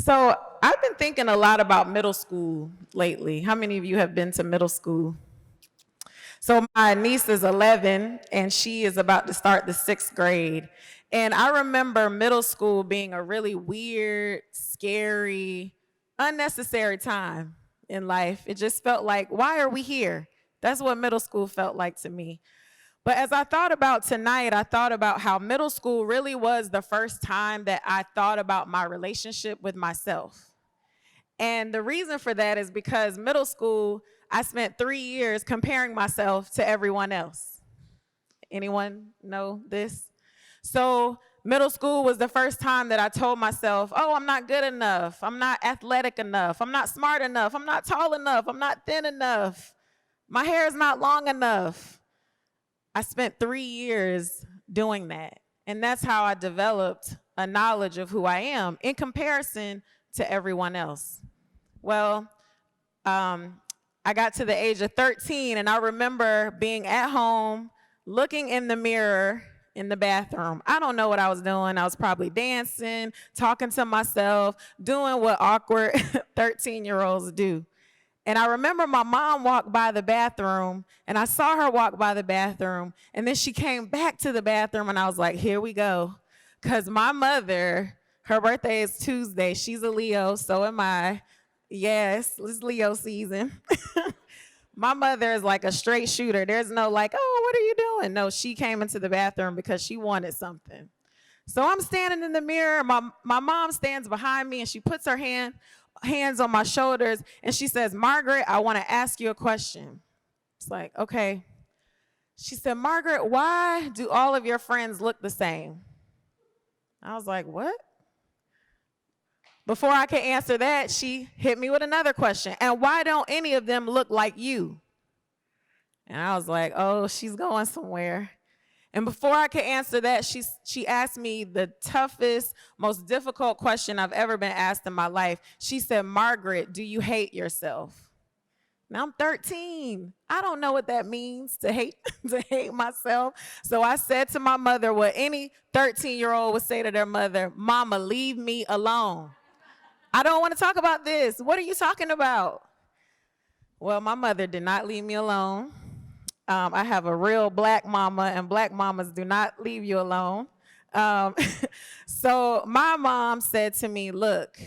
So I've been thinking a lot about middle school lately. How many of you have been to middle school? So my niece is 11 and she is about to start the sixth grade. And I remember middle school being a really weird, scary, unnecessary time in life. It just felt like, why are we here? That's what middle school felt like to me. But as I thought about tonight, I thought about how middle school really was the first time that I thought about my relationship with myself. And the reason for that is because middle school, I spent 3 years comparing myself to everyone else. Anyone know this? So middle school was the first time that I told myself, oh, I'm not good enough. I'm not athletic enough. I'm not smart enough. I'm not tall enough. I'm not thin enough. My hair is not long enough. I spent 3 years doing that. And that's how I developed a knowledge of who I am in comparison to everyone else. Well, I got to the age of 13 and I remember being at home, looking in the mirror in the bathroom. I don't know what I was doing. I was probably dancing, talking to myself, doing what awkward 13-year-olds do. And I remember my mom walked by the bathroom and I saw her walk by the bathroom and then she came back to the bathroom and I was like, here we go. Because my mother, her birthday is Tuesday. She's a Leo, so am I. Yes, it's Leo season. My mother is like a straight shooter. There's no like, oh, what are you doing? No, she came into the bathroom because she wanted something. So I'm standing in the mirror. My mom stands behind me and she puts her hands on my shoulders and she says, Margaret, I want to ask you a question. It's like, okay. She said, Margaret, why do all of your friends look the same? I was like, what? Before I could answer that, she hit me with another question. And why don't any of them look like you? And I was like, oh, she's going somewhere. And before I could answer that, she asked me the toughest, most difficult question I've ever been asked in my life. She said, Margaret, do you hate yourself? Now I'm 13. I don't know what that means to hate myself. So I said to my mother what any 13-year-old would say to their mother, Mama, leave me alone. I don't want to talk about this. What are you talking about? Well, my mother did not leave me alone. I have a real black mama, and black mamas do not leave you alone. So my mom said to me, look,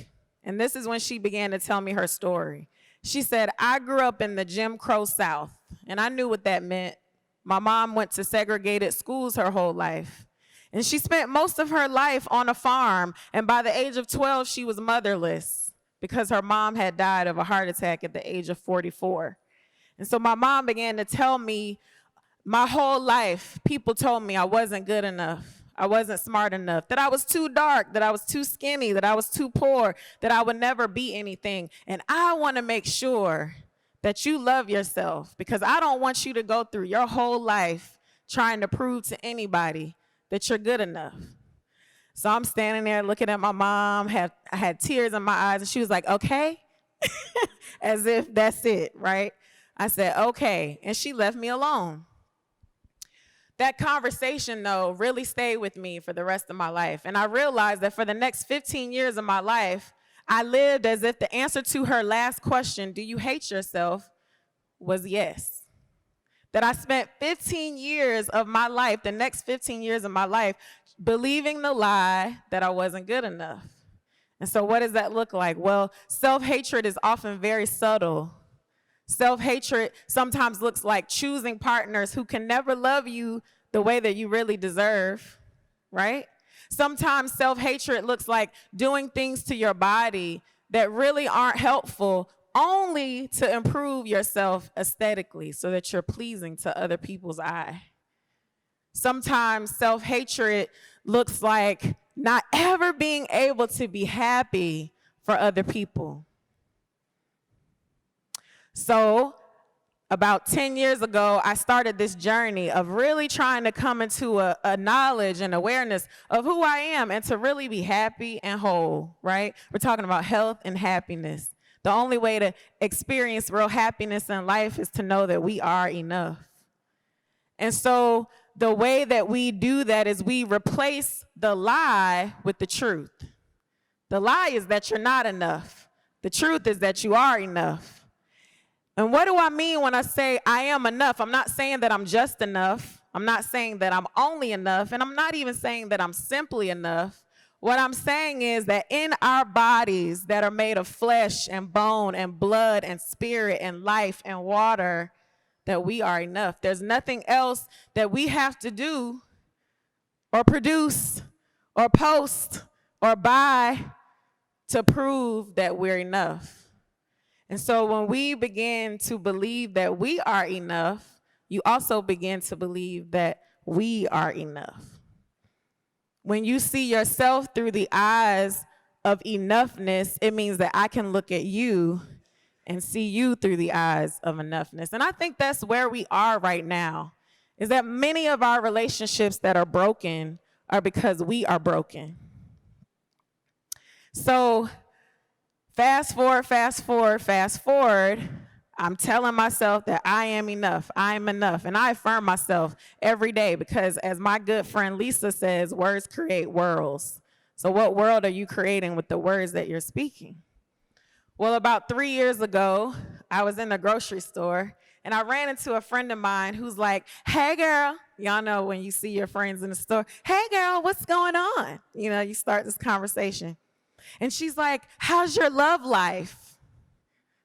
and this is when she began to tell me her story. She said, I grew up in the Jim Crow South, and I knew what that meant. My mom went to segregated schools her whole life. And she spent most of her life on a farm, and by the age of 12, she was motherless because her mom had died of a heart attack at the age of 44. And so my mom began to tell me my whole life, people told me I wasn't good enough, I wasn't smart enough, that I was too dark, that I was too skinny, that I was too poor, that I would never be anything. And I want to make sure that you love yourself because I don't want you to go through your whole life trying to prove to anybody that you're good enough. So I'm standing there looking at my mom, I had tears in my eyes, and she was like, okay, as if that's it, right? I said, okay, and she left me alone. That conversation, though, really stayed with me for the rest of my life, and I realized that for the next 15 years of my life, I lived as if the answer to her last question, do you hate yourself, was yes. That I spent 15 years of my life, the next 15 years of my life, believing the lie that I wasn't good enough. And so what does that look like? Well, self-hatred is often very subtle. Self-hatred sometimes looks like choosing partners who can never love you the way that you really deserve, right? Sometimes self-hatred looks like doing things to your body that really aren't helpful only to improve yourself aesthetically so that you're pleasing to other people's eye. Sometimes self-hatred looks like not ever being able to be happy for other people. So about 10 years ago, I started this journey of really trying to come into a knowledge and awareness of who I am and to really be happy and whole, right? We're talking about health and happiness. The only way to experience real happiness in life is to know that we are enough. And so the way that we do that is we replace the lie with the truth. The lie is that you're not enough. The truth is that you are enough. And what do I mean when I say I am enough? I'm not saying that I'm just enough. I'm not saying that I'm only enough. And I'm not even saying that I'm simply enough. What I'm saying is that in our bodies that are made of flesh and bone and blood and spirit and life and water, that we are enough. There's nothing else that we have to do or produce or post or buy to prove that we're enough. And so when we begin to believe that we are enough, you also begin to believe that we are enough. When you see yourself through the eyes of enoughness, it means that I can look at you and see you through the eyes of enoughness. And I think that's where we are right now, is that many of our relationships that are broken are because we are broken. So fast forward, I'm telling myself that I am enough, I am enough. And I affirm myself every day because, as my good friend Lisa says, words create worlds. So what world are you creating with the words that you're speaking? Well, about 3 years ago, I was in the grocery store, and I ran into a friend of mine who's like, hey, girl. Y'all know when you see your friends in the store, hey, girl, what's going on? You know, you start this conversation. And she's like, how's your love life?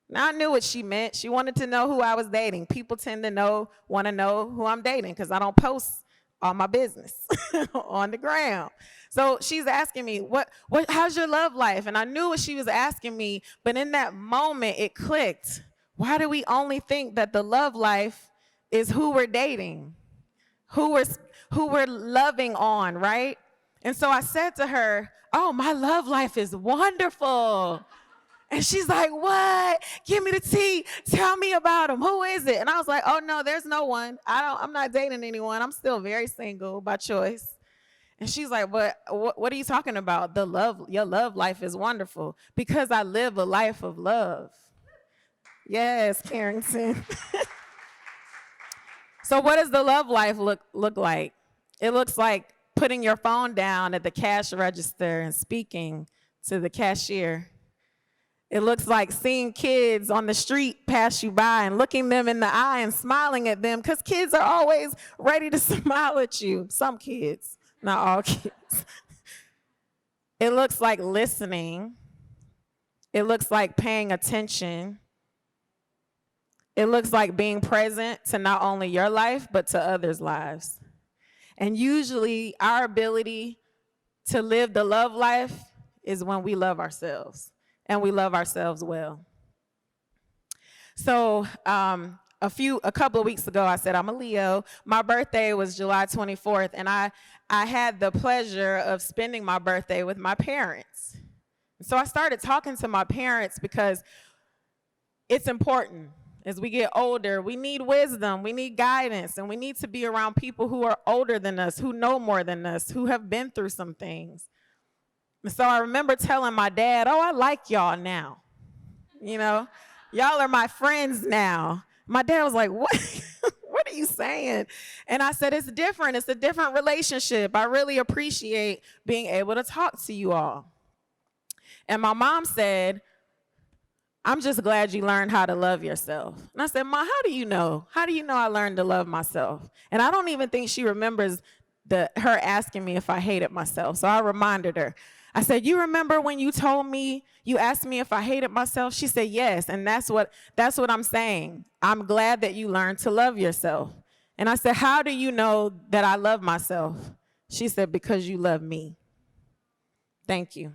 Now, I knew what she meant. She wanted to know who I was dating. People tend to want to know who I'm dating because I don't post all my business on the ground. So she's asking me, how's your love life? And I knew what she was asking me, but in that moment, it clicked. Why do we only think that the love life is who we're dating, who we're loving on, right? And so I said to her, oh, my love life is wonderful. And she's like, what? Give me the tea. Tell me about him. Who is it? And I was like, oh, no, there's no one. I'm not dating anyone. I'm still very single by choice. And she's like, but what are you talking about? Your love life is wonderful because I live a life of love. Yes, Carrington. So what does the love life look like? It looks like putting your phone down at the cash register and speaking to the cashier. It looks like seeing kids on the street pass you by and looking them in the eye and smiling at them, because kids are always ready to smile at you. Some kids, not all kids. It looks like listening. It looks like paying attention. It looks like being present to not only your life, but to others' lives. And usually our ability to live the love life is when we love ourselves, and we love ourselves well. So a couple of weeks ago, I said I'm a Leo. My birthday was July 24th, and I had the pleasure of spending my birthday with my parents. So I started talking to my parents because it's important. As we get older, we need wisdom, we need guidance, and we need to be around people who are older than us, who know more than us, who have been through some things. And so I remember telling my dad, oh, I like y'all now. You know, y'all are my friends now. My dad was like, what? What are you saying? And I said, it's different. It's a different relationship. I really appreciate being able to talk to you all. And my mom said, I'm just glad you learned how to love yourself. And I said, Ma, how do you know? How do you know I learned to love myself? And I don't even think she remembers her asking me if I hated myself. So I reminded her. I said, you remember when you asked me if I hated myself? She said, yes. And that's what I'm saying. I'm glad that you learned to love yourself. And I said, how do you know that I love myself? She said, because you love me. Thank you.